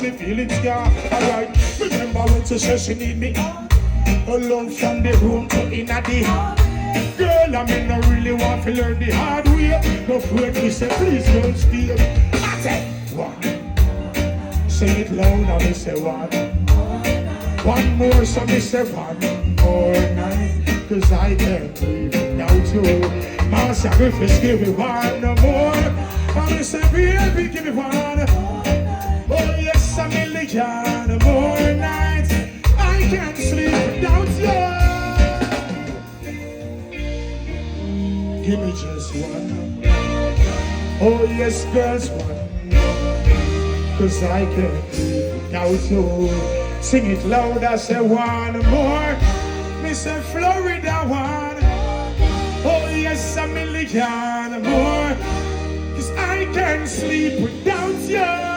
me feelings scar. Alright, remember when she said she need me. Alone from the room to inna the girl, I mean, I really want to learn the hard way. No friend, we say, please don't steal. I said, one. Say it loud, I me say one. One more, so me say one more night. Cause I can't live without you. My sacrifice, give me one more. I me say, baby, give me one. Oh yes, a million more nights. I can't sleep without you. Give me just one. Oh yes, girls, one. Cause I can't live without you. Sing it loud, I say one more. Me say Florida one. Oh yes, a million more. Cause I can't sleep without you.